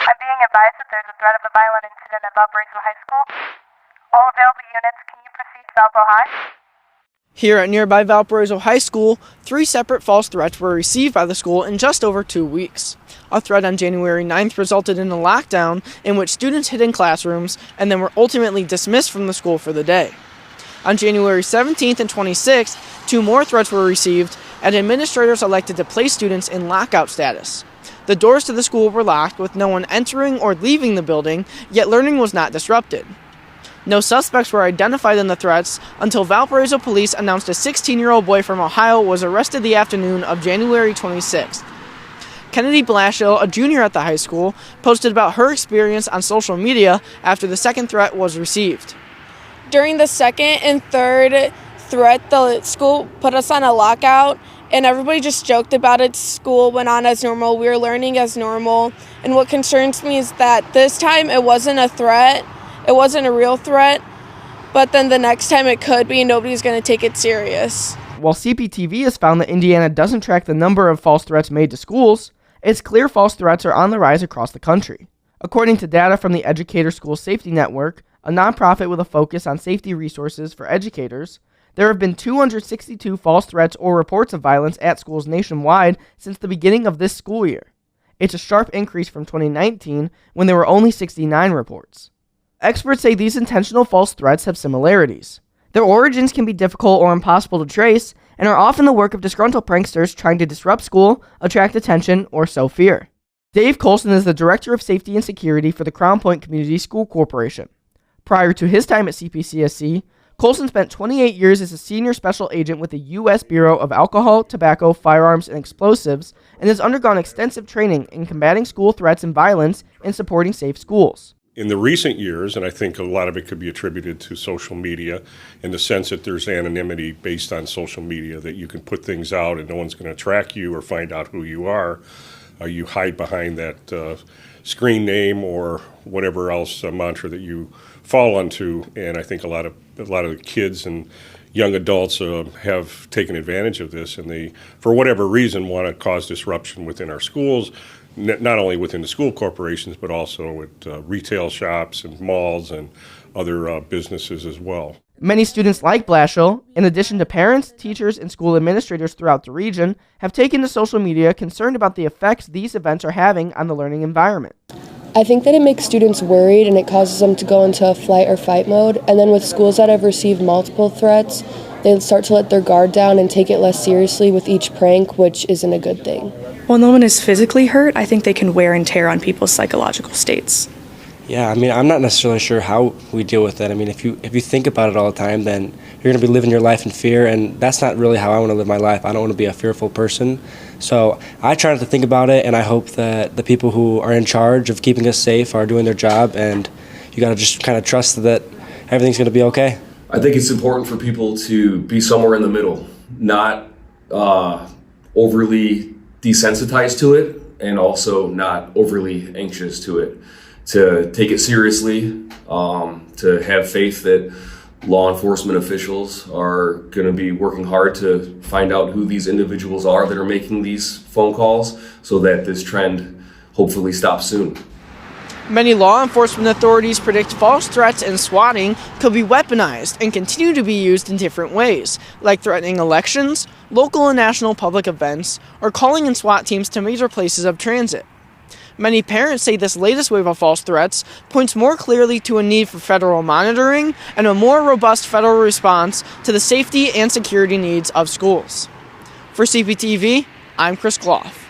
I'm being advised that there's a threat of a violent incident at Valparaiso High School. All available units, can you proceed to Valpo High? Here at nearby Valparaiso High School, 3 separate false threats were received by the school in just over 2 weeks. A threat on January 9th resulted in a lockdown in which students hid in classrooms and then were ultimately dismissed from the school for the day. On January 17th and 26th, 2 more threats were received, and administrators elected to place students in lockout status. The doors to the school were locked with no one entering or leaving the building, yet learning was not disrupted. No suspects were identified in the threats until Valparaiso police announced a 16-year-old boy from Ohio was arrested the afternoon of January 26th. Kennedy Blashill, a junior at the high school, posted about her experience on social media after the second threat was received. During the second and third threat, the school put us on a lockout, and everybody just joked about it. School went on as normal. We were learning as normal. And what concerns me is that this time it wasn't a threat. It wasn't a real threat, but then the next time it could be, and nobody's going to take it serious. While CPTV has found that Indiana doesn't track the number of false threats made to schools, it's clear false threats are on the rise across the country. According to data from the Educator School Safety Network, a nonprofit with a focus on safety resources for educators, there have been 262 false threats or reports of violence at schools nationwide since the beginning of this school year. It's a sharp increase from 2019, when there were only 69 reports. Experts say these intentional false threats have similarities. Their origins can be difficult or impossible to trace, and are often the work of disgruntled pranksters trying to disrupt school, attract attention, or sow fear. Dave Colson is the Director of Safety and Security for the Crown Point Community School Corporation. Prior to his time at CPCSC, Colson spent 28 years as a senior special agent with the U.S. Bureau of Alcohol, Tobacco, Firearms, and Explosives, and has undergone extensive training in combating school threats and violence and supporting safe schools. In the recent years, and I think a lot of it could be attributed to social media, in the sense that there's anonymity based on social media, that you can put things out and no one's going to track you or find out who you are. You hide behind that screen name or whatever else mantra that you fall onto, and I think a lot of the kids and young adults have taken advantage of this, and they, for whatever reason, want to cause disruption within our schools. Not only within the school corporations, but also at retail shops and malls and other businesses as well. Many students like Blashill, in addition to parents, teachers, and school administrators throughout the region, have taken to social media concerned about the effects these events are having on the learning environment. I think that it makes students worried and it causes them to go into a flight or fight mode. And then with schools that have received multiple threats, they start to let their guard down and take it less seriously with each prank, which isn't a good thing. While no one is physically hurt, I think they can wear and tear on people's psychological states. Yeah, I mean, I'm not necessarily sure how we deal with it. I mean, if you think about it all the time, then you're going to be living your life in fear, and that's not really how I want to live my life. I don't want to be a fearful person. So I try not to think about it, and I hope that the people who are in charge of keeping us safe are doing their job, and you got to just kind of trust that everything's going to be okay. I think it's important for people to be somewhere in the middle, not overly desensitized to it and also not overly anxious to it, to take it seriously, to have faith that law enforcement officials are going to be working hard to find out who these individuals are that are making these phone calls so that this trend hopefully stops soon. Many law enforcement authorities predict false threats and swatting could be weaponized and continue to be used in different ways, like threatening elections, local and national public events, or calling in SWAT teams to major places of transit. Many parents say this latest wave of false threats points more clearly to a need for federal monitoring and a more robust federal response to the safety and security needs of schools. For CPTV, I'm Chris Gloff.